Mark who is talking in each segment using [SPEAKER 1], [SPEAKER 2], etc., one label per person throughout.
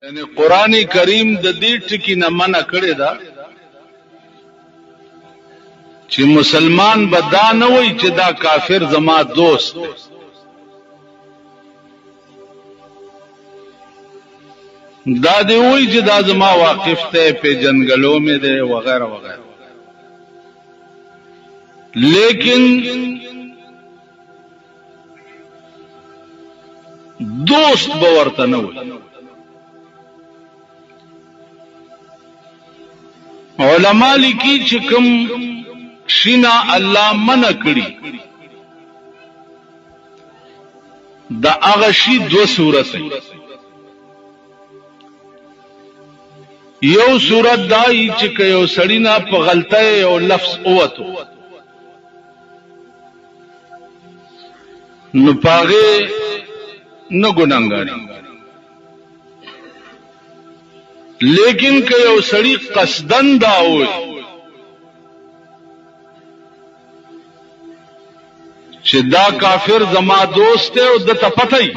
[SPEAKER 1] یعنی قرآن کریم د دې ټکی نه منع کړی دا چې مسلمان به دا نه وایي چې دا کافر زما دوست دی. دا دی وایي چې دا زما واقف ته پیژنګلو مې دی وغیرہ وغیرہ، لیکن دوست به ورته نه وایي. علماء لیکي چې کوم شینا الله منع کړی دا هغه شی دو صورت دی. یو صورت دای چې یو سړی نه په غلطه یو لفظ اوته نو پاغه نه ګناګاری، لیکن که یو سړی قصدن دا وي چې دا کافر زما دوست دی او د ته پته ای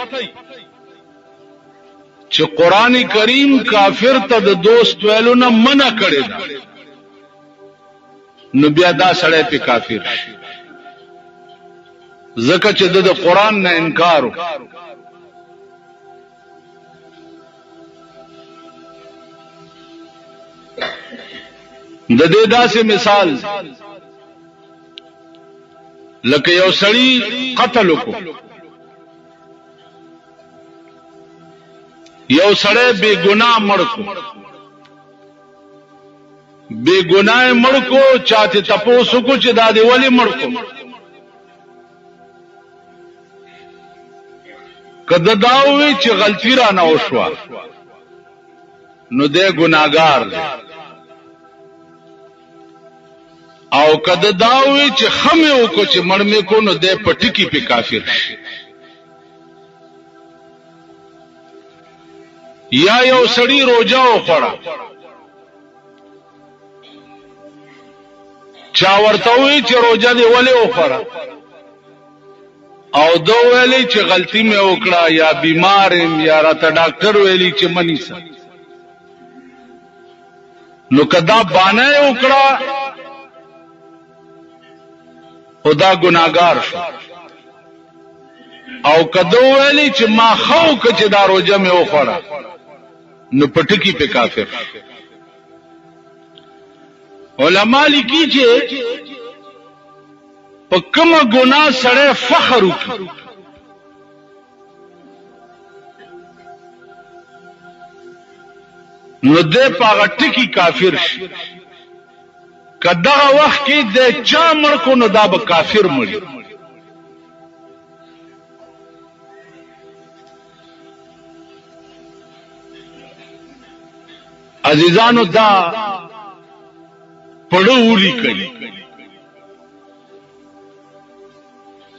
[SPEAKER 1] چې قران کریم کافر ته د دوست ویلو نه منع کړی دا، نو بیا دا سړی په کافر شي، ځکه چې د قران نه انکار وکړ. د دې داسې مثال لکه یو سړی قتل وکړ، یو سړی بے گناہ مړ کو، بے گناہ مړ کو، چاته تپوسو کو چې دا دی ولی مړ کو، کده داوي چې غلطی را نه وشوه نو دې ګناګار دی، او کده داوي چې خمه وکړو چې مړمه کو نو دې پټکی په کافر شي. یا یو سړی روزه وخوړه، چا ورته وی چې روزه دی ولې وخوړه او دو ویلی چې غلطی مې وکړه یا بیمارم یا راته ډاکټر ویلی چې منیسه، نو کدا باندې وکړه خدا گناہگار شو، او کدو ویلی چې ما خو کچ دا روزه مې وخوړه نو پټکی په کافر. علماء لیکي چې په کوم ګناه سره فخر وکړي نو دې پاغه ټکی کافر شي، کدا وخت کې د چا مړ کو نو دا به کافر مړي. عزیزانو دا پړولی کوي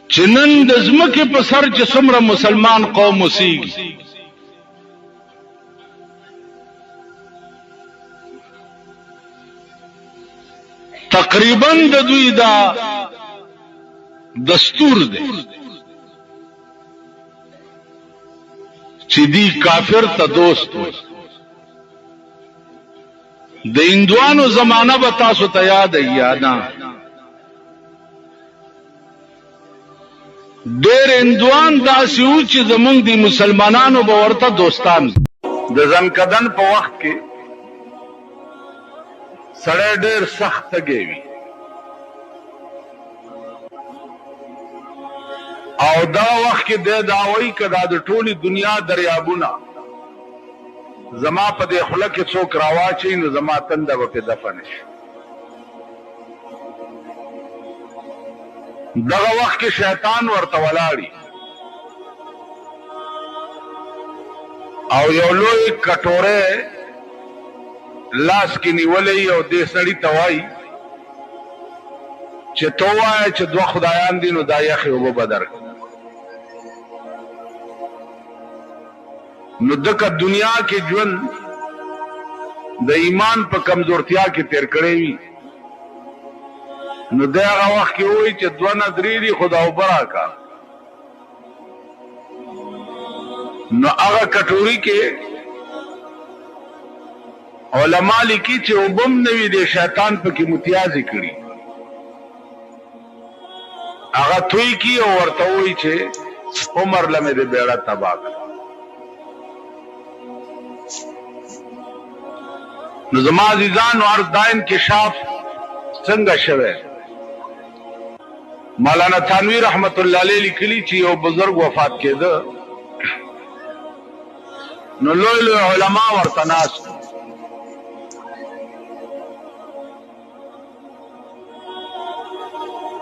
[SPEAKER 1] چې نن د ځمکې په سر چې څومره مسلمان قوم اوسېږي تقریبا د دوی دا دستور دی چې دی کافر ته دوست وي. د هندوانو زمانہ به تاسو ته یاد ای یادا، ډېر هندوان داسې وو چې زمونږ د مسلمانانو به ورته دوستان. د ځنکدن په وخت کې سړی ډېر سخت تږی وي او دا وخت کې دا وایي که دا د ټولې دنیا دریابونه زما په دې خوله کې څوک راواچي نو زما تنده به پې دفن شي. دغه وخت کې شیطان ورته ولاړي او یو لوی کټوره لاس کې نیولې او دې سړی ته وایي چې تو وایه چې دوه خدایان دي نو دا یخې اوبه به درکړي. نو دکه دنیا کې ژوند د ایمان په کمزورتیا کې تیر کړی وي نو دغه وخت کې وایي چې دوه نه درې دي خدا اوبه راکړه، نو هغه کټوري کې علما لیکي چې وبم نوي د شیطان پکې متیازې کړي هغه توی کی او ورته وایي چې عمر لمې د بیړه تباه کړ. نو زما عزیزانو عرض دا انکشاف څنګه شوی؟ مولانا تھانوی رحمت الله علیه لیکلي چې یو بزرگ وفات کېده نو لوی لوی علما ورته ناست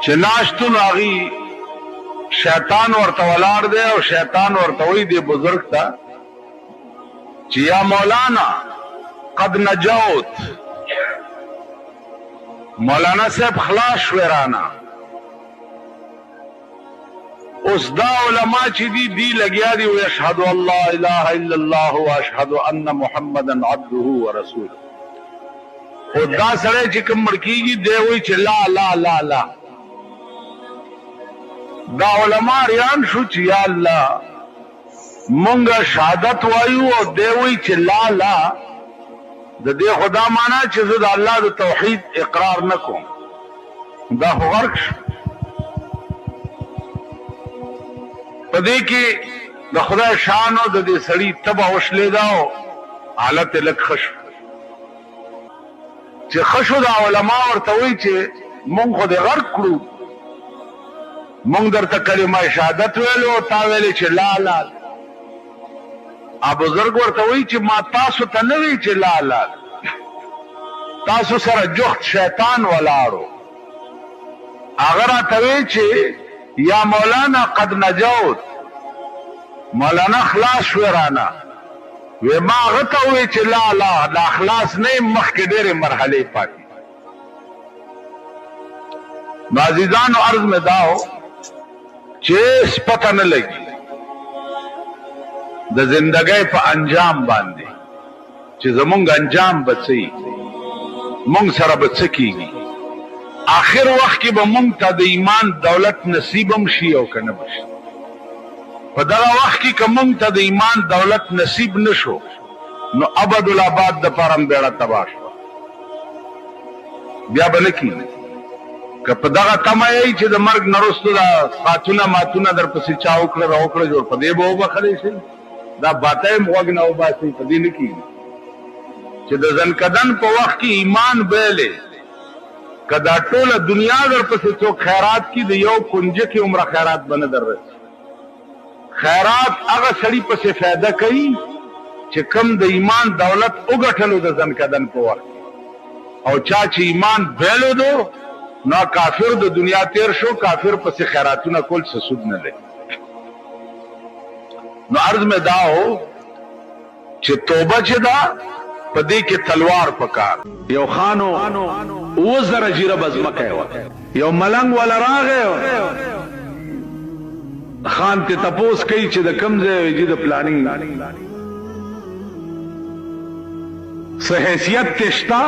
[SPEAKER 1] چې ناشتو نو هغې شیطان ورته ولاړ دی او شیطان ورته وایي دې بزرگ ته چې یا مولانا قد نجوت، مولانا صاحب خلاص شوی رانا. اوس دا علما چې دی لګیا دي وي اشهد ان لا اله الا الله واشهد ان محمدا عبده ورسوله. او دا سړی چې کوم مړ کېږي دی وایي چې لا لا لا لا. دا علما ریان شو چې یا الله مونږه شهادت وایو او دی وایي چې لا لا. د دې خدا معنا چې زه د الله د توحید اقرار نه کوم، دا خو غرق شو. په دې کې د خدای شان او د دې سړي تبه وشلېده او حالت یې لږ ښه شو. چې ښه شو دا علما ورته وایي چې مونږ خو دې غرق کړو، مونږ درته کلمه شهادت ویلو او تا ویلې چې لا لا. بزرگ ورته وایي چې ما تاسو ته نه وی چې لا لا، تاسو سره جخت شیطان ولاړو. هغه راته وی چې یا مولانا قد نجوت، مولانا خلاص شوی رانه. وی ما هغه ته وی چې لا لا دا خلاص نه یم، مخکې ډېرې مرحلې پاتې. عزیزانو عرض مې دا و چې هېڅ پته نه لګي د زندګۍ په انجام باندې چې زمونږ انجام به څه وي، مونږ سره به څه کېږي. آخر وخت کې به مونږ ته د ایمان دولت نصیب هم شي او که نه به شي. په دغه وخت کې که مونږ ته د ایمان دولت نصیب نه شو نو ابدالآباد دپاره هم بیړه تباه شوه، بیا به نه کېږي. که په دغه تمه یې چې د مرګ نه وروسته دا خاتونه ماتونه در پسې چا وکړه را وکړه جوړ، په دې به وبخلی شي. دا باته یې غوږ نه وباسي، په دې نه کېږي. چې د زنکدن په وخت کې ایمان بیلې که دا ټوله دنیا در پسې څوک خیرات کي د یو کنجه کې عمره خیرات به نه در رسي. خیرات هغه سړي پسې فایده کوي چې کم د ایمان دولت وګټلو د زنکدن په وخت او چا چې ایمان بیلو دو نو کافر د دنیا تیر شو، کافر پسې خیراتونه کول څه سود نه لري. نو عرض میں دا ہو چې توبه چې دا په دې کې تلوار پکار. یو خانو 2000 جیره بزمکه و، یو ملنګ ولا راغی خان ته تپوس کوي چې د کم ځای وي د پلانینګ څه حیثیت تشتا.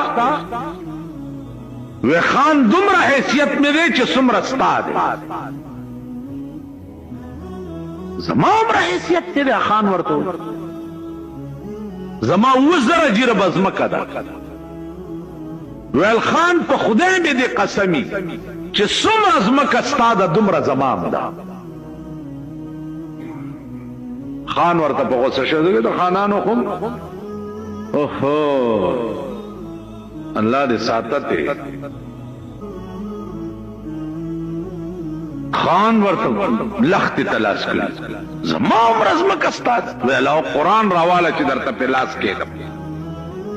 [SPEAKER 1] و خان دومره حیثیت مې دی چې څومره ستا دی، زما عمره حیثیت تی دی. خان ورته زما 2000 جیره بزمکه ده. ویل خان په خدای مې دې قسمي چې څومره ځمکه ستا ده دومره زما هم ده. خان ورته په غوسه شو د خانانو خو اوهو الله دې ساتته. خان ورته لخت تلاش کړ زما عمر ازمکه استاد ویلا قرآن راواله چې درته په لاس کېدم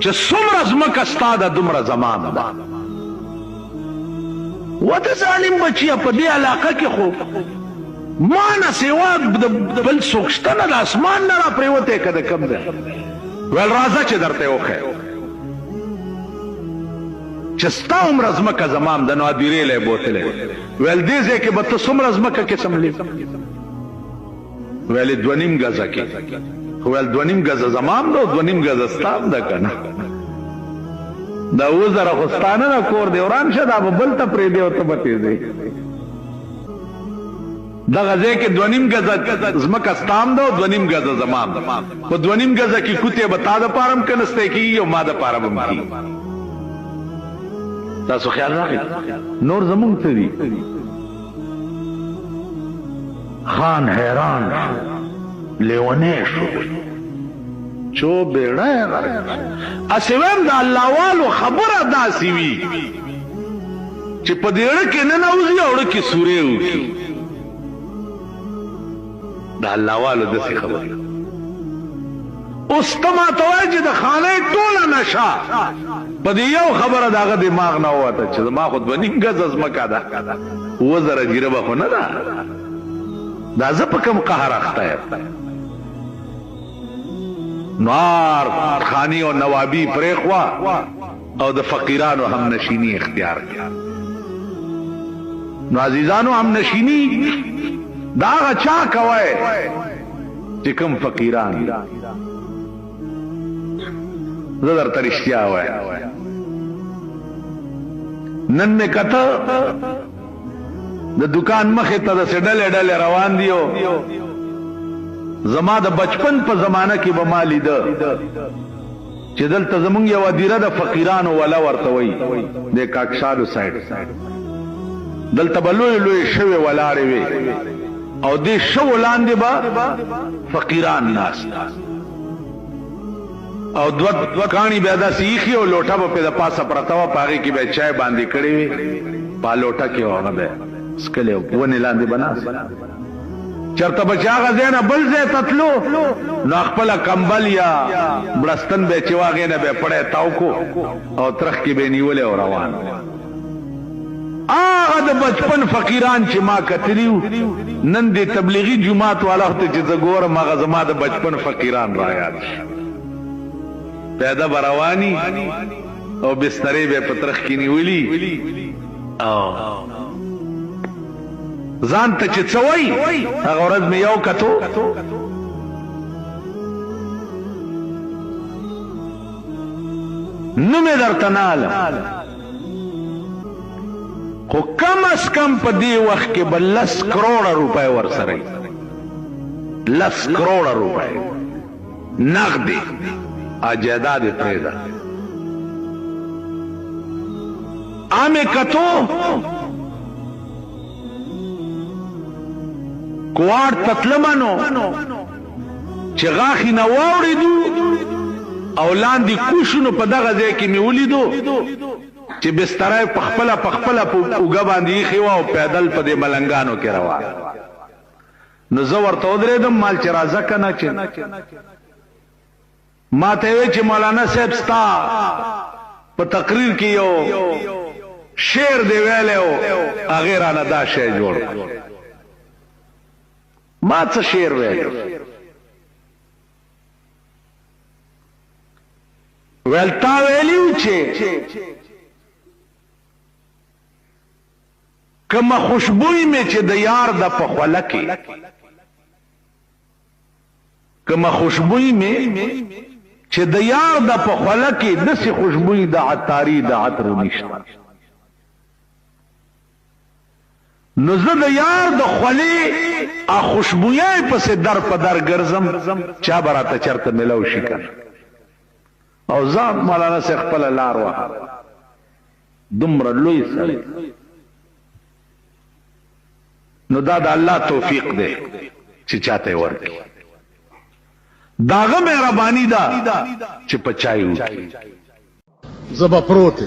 [SPEAKER 1] چې څومره ازمکه استاد دومره زمانه ده. وته ظالم بچیا په دې علاقه کې خو ما نه سیوا بل څوک شته نه، د اسمان نه را پریوته کده کم ده. ویل راځه چې درته وښیم چې ستا عمر ازمکه زمام د نو ادیرې له بوتلې. ویل دې ځای کې به ته څومره ازمکه کې سملې؟ ویل 2.5 غزه کې. ویل 2.5 غزه زمام نو 2.5 غزه ستام ده کنه. دا 2000 خوستانه نه کور دی وران شه دا بل ته پرې دی او ته بتې دی.
[SPEAKER 2] دغه ځای کې 2.5 غزه زمکه ستام ده او 2.5 غزه زمان ده. په 2.5 غزه کې کوته به تا د پارم کنسته کی او ما د پارم کی. تاسو خیال راغی نور زمونږ ته دي. خان حیران لیونه شو چو بیڑا اسویم دا اللہ والو خبر داسی وی چی پا دیڑا کی نناوزی اوڑا کی سورے ہوگی. دا اللہ والو دسی خبر اس تما توائی جی دا خانے تولا نشا پا دیو خبر داغا دماغ نا ہوا تا چی دا ما خود بنیم گز از مکا دا وزر جیربا خو ندا دا زپا کم قهر اختا ہے. نوار خانی و نوابی پریخوا او د فقیرانو هم نشینی اختیار کیا. نو عزیزانو هم نشینی دا آغا چا کوئے چی کم فقیران زدر ترشتیا ہوئے. نن میں کتا دا دکان مخی تا دا سے ڈلے ڈلے روان دیو زما د بچپن په زمانہ کې به مالی ده چې دلته زمونږ یو دیره د فقیرانو ولا ورته وي د کاکشالو سایډ دلته به لوی لوی شوې ولاړې وي او دې شو لاندې به فقیران ناست او دوه کاڼي بیا داسې ایښي او لوټه به پې د پاسه پرته وه په هغې کې به چای باندې کړې وي په لوټه کې هغه به څکلې ونې لاندې به ناست چرته بچا غزینا بل زی تتلو نو خپل کمبل یا برستن به چواغې نه به پړې تاو کو او ترخ کې به نیولې او روان. هغه د بچپن فقیران چې ما کتلیو نن د تبلیغی جماعت والا ته چې زګور ما غزما د بچپن فقیران را یاد پیدا بروانی او بسترې به پترخ کې نیولې او ځان ته چې څوي هغه ورځ مې یو کتو نو مې درته نالم خو کم از کم په دې وخت کې به 10 کروڑه روپۍ ورسره 10 کروڑه روپۍ نغدي جائیداد پرېږده. آمې کتو کوارد تطلمانو چې غاخی نه واوړېدو او لاندې کوشونو په دغه ځای کې مې ولیدو چې بسترای پخپله په اوږه باندې ایښې وه او پیدل په دې ملنګانو کې روان. نو زه ورته ودرېدم مال چې راځه که نه چې ما ته وی چې مولانا صاحب ستا په تقریر کې یو شعر دی ویلی و هغې رانه دا شی جوړ ما څه شعر ویلی ویل تا ویلیو چې کما خوشبوئی میں چې د یار د په خوله کې کما خوشبوئی میں چې د یار د په خوله کې داسې خوشبوئی د عطاري د عطر نشته. نو زه د یار د خولې خوشبویای پسې در په در ګرځم چا به راته چېرته میلاو شي که او ځان مولانا صاحب خپله لار وهه دومره لوی سړی. نو دا د الله توفیق دی چې چاته یې ورکړي داغه مهرباني ده چې په چای وکړي.
[SPEAKER 3] زبا پروت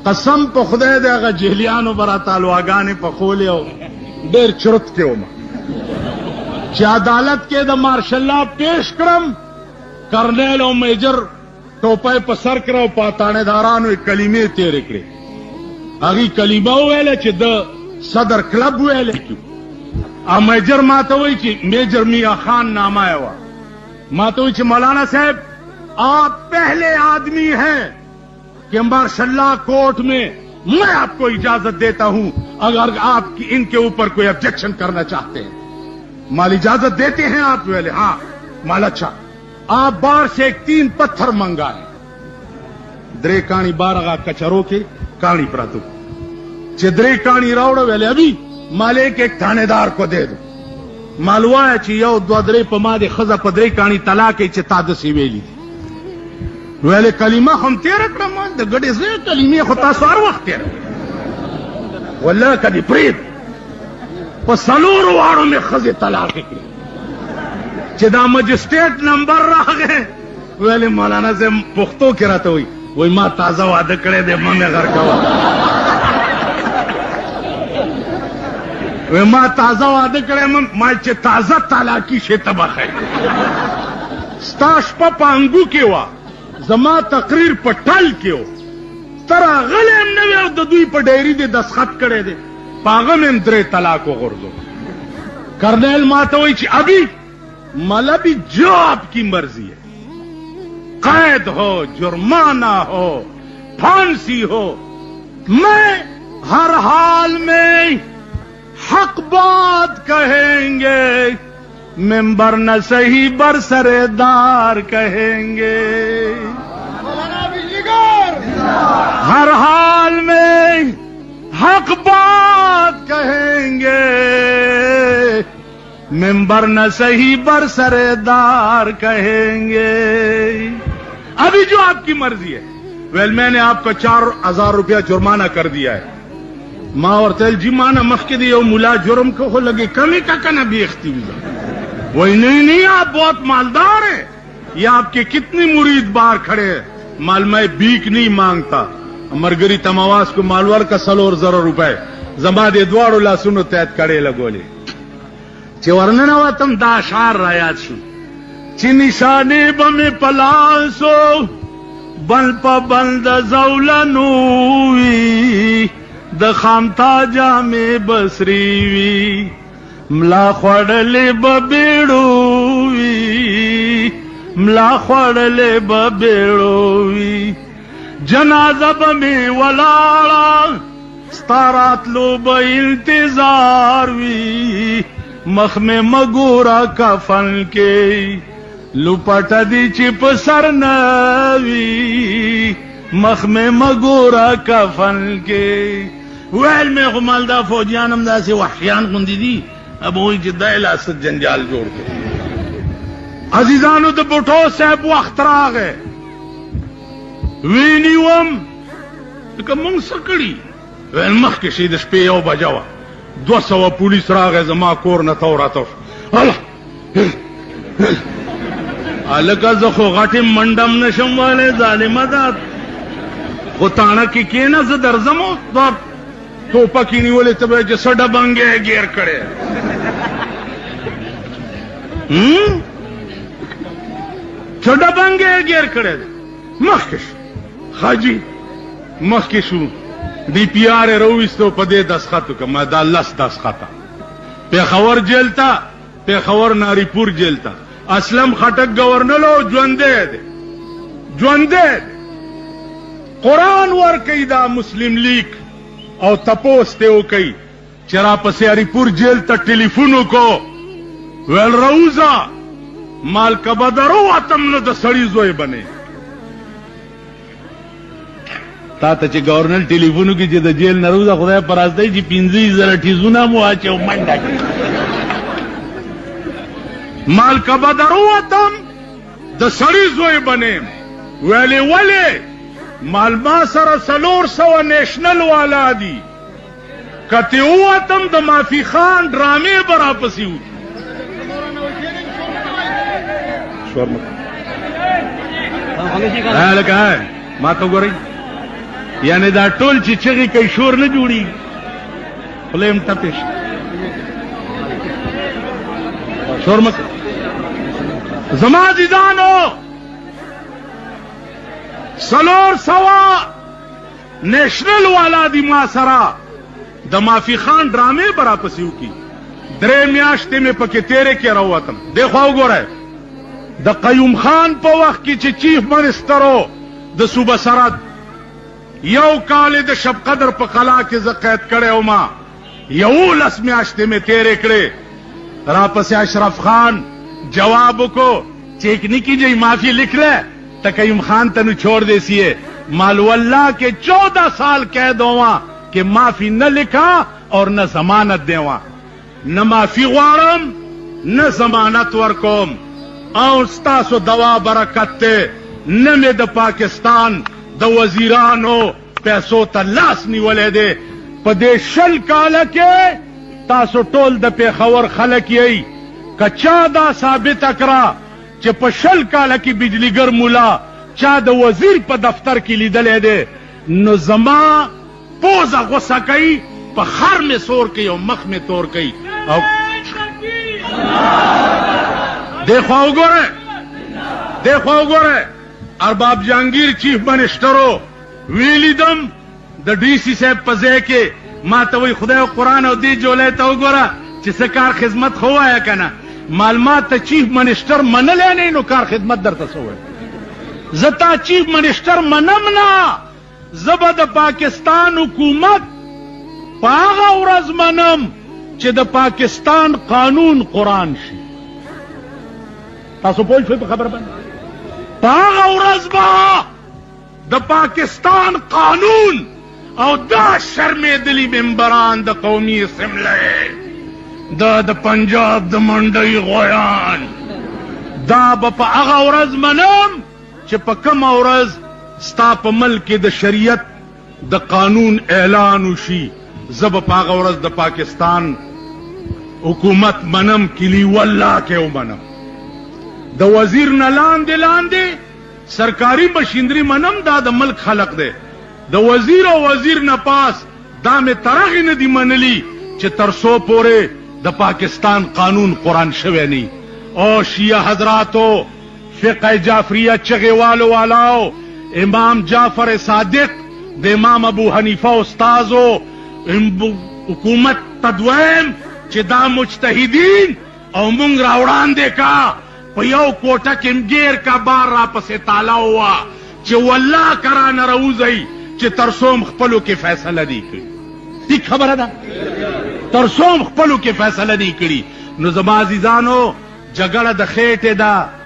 [SPEAKER 3] قسم په خدای د هغه جهلیانو براته الواګانې پخولې او ډېر چرت کې وم چې عدالت کې د مارشل لا پیش کړم کرنیل او میجر ټوپۍ په سر کړه او پاتانېدارانو یې کلمې تېرې کړې. هغې کلمه وویله چې د صدر کلب ویلې او میجر ماته وایي چې میجر میاں خان نامه یې وه ماته وایي چې مولانا صاحب آپ پہلے آدمی ہیں کہ مارشل لا کورٹ میں میں آپ کو اجازت دیتا ہوں اگر آپ ان کے اوپر کوئی آبجیکشن کرنا چاہتے ہیں. مال اجازت دیتے ہیں آپ ویلے ہاں مال اچھا آپ باہر سے 3 پتھر منگائے درے کانی بارغا کچرو کے کانی پراتو چې درې کانی راوړه ویلې ابي मालिक एक थानेदार को दे दो मालवा है ची यो दो दरे पे माँ दे खजा पदरे कानी तलाक है चिता दसी वेली वेले कलीमा हम तेरा क्रम द गड़े से कलीमे खुता स्वार वक्त तेरा वल्ला कदी प्रीत पर सलूर वारों में खजे तलाक की चिदा मजिस्ट्रेट नंबर रह गए वेले मौलाना से पुख्तो करा तो हुई वही माँ ताजा वादे करे दे माँ में घर का वे माँ ताजा वादे करे माँ चे ताजा तालाकी शे तबाह है स्ताश पा पांगू के वा जमा तकरीर पटल के हो तरा गले हमने वे ददुई पर डेरी दे दस्खत करे दे पागम एम द्रे तलाक को गुर्दो कर्नेल माता हुई ची अभी मला भी जो आपकी मर्जी है कैद हो जुर्माना हो फांसी हो मैं हर हाल में हक बात कहेंगे मेंबर न सही बरसरेदार कहेंगे हर हाल में हक बात कहेंगे मेंबर न सही बरसरेदार कहेंगे अभी जो आपकी मर्जी है वेल मैंने आपको 4,000 रुपया जुर्माना कर दिया है माँ और तेल जी माना मखके दिए मुला जुर्म को हो लगे कमी का कना बेख्ती हुई वही नहीं आप बहुत मालदार हैं ये आपके कितनी मुरीद बार खड़े हैं माल मैं बीक नहीं मांगता मरगरी तमावास को मालवार का सलोर 0 रुपए जमा दे द्वारो ला सुनो तैत कड़े लगोले चिवरने नवा तम दाशार रायात शु चिनिशाने बमे पलासो बल पा बंद जौलनूवी द खामता जामे बसरीवी मला खड़ले बबेड़ोवी मला खड़ले बबेड़ोवी जनाजा में वलाड़ा स्तारात लो ब इंतजार वी मख में मगोरा का फन के लुपट दी चिप सर नवी मख में मगोरा का फन के वेल में गुमालदा फौजियान हमदा से वहशियान गुंदी दी अब वही जिद्दा से जंजाल जोड़ के अजीजानो तो बुठो साहब वक्त आ गए वीनिवम मुंग सकड़ी वेल मख के सीधे पे यो बजावा 200 पुलिस रा गए जमा कोर न तो रातो अलका जखो घाटी मंडम नशम वाले जालिमा दात खुताना की केना से दर्जमो तो पकीनी वाले तब जो सड़ा बंगे गेर करे सड़ा बंगे गेर करे मखश खाजी मखशू डीपीआर रोविस तो पदे दस्खत का मैदा लस दस्खता पेखावर जेलता पेखावर नारीपुर जेलता असलम खटक गवर्नर ज्वंदे कुरान वर कईदा मुस्लिम लीग और तपोस ते कई चरा पसियारीपुर जेल तक टेलीफोन को वेल रऊजा माल कबदरो आतम न द सड़ी जोए बने ताचे गवर्नर टेलीफोन की जिद जेल नरूजा खुदा परास्ते जी पिंजी जरा ठीजुना मु आचे मंडा माल कबदरो आतम द सड़ी जोए बने वेले वाले मालमा सर सलोर सवा नेशनल वाला दी कते हुआ तम द माफी खान ड्रामे बरापसी हुई लगा है माँ तो गोरी यानी दा टोल चिचगी कई शोर न जुड़ी फ्लेम तपिश शोर मत जमाजिदानो सलोर सवा नेशनल वाला दी मासरा द माफी खान ड्रामे बरापसी की दरे म्याश्ते में पके तेरे के रहो तुम देखो गो रहे द कयूम खान по वक्त की चीफ मिनिस्टरो द सूबा सरहद यो काले द शब कदर प कला के जकैत करे उमा यो लस म्याश्ते में तेरे करे रापसे अशरफ खान जवाब को चेकनी की जई माफी लिख ले तकयूम खान तनु छोड़ देसी है मालवल्ला के 14 साल कैद हुआ कि माफी न लिखा اور نه ضمانت دیوا نه معافي غواړم نه ضمانت ورکوم او ستاسو دوا برکت ته نه مې د پاکستان د وزیرانو پیسو ته لاس نیولی دی په دې 20 کاله کې تاسو ټول د پیښور خلک یې که چا دا ثابته کړه چې په 20 کاله کې بجلیګر مولا چا د وزیر په دفتر کې لیدلی دی نو زما پوزه غوسه کوي په خر مې سور کوي او مخ مې تور کوي او دیخوا وګوره ارباب جهانگیر چیف منسٹرو ویلیدم د ډي سي صاحب په ځای کې ما ته وایي خدای او قرآن او دې جولې ته وګوره چې څه کار خدمت خو وایه که نه معلومات ته چیف منسٹر منلی نه نو کار خدمت درته څه وایي زه تا چیف منسٹر منم نه زه به د پاکستان حکومت په هغه ورځ منم چې د پاکستان قانون قرآن شي تاسو پوه شوئ په خبره باندې په هغه ورځ به د پاکستان قانون او دا شرمېدلي ممبران د قومي اسمبلۍ د پنجاب د منډۍ غویان دا به په هغه ورځ منم چې په کومه ورځ ستا په ملک کې د شریعت د قانون اعلان وشي زه به په هغه ورځ د پاکستان حکومت منم کلی والله کې ومنم د وزیر نه لاندې سرکاری مشینری منم دا د ملک خلق دی د وزیر او وزیر نه پاس دا مې ترغې نه دي منلي چې تر څو پورې د پاکستان قانون قرآن شوی نه او شیعه حضراتو فقه جعفریه چغې والاو امام جعفر صادق د امام ابو حنیفه استازو حکومت تدویم چې دا مجتهدین او مونږ راوړاندې کا په یو کوټه کې ګیر کا بار را پسې تالا هوا چې والله کرانه راوځئ چې تر څو خپلو کې فیصله دی کړي ټیک خبره ده تر څو خپلو کې فیصله دی کړي نو زما عزیزانو جګړه د خېټې ده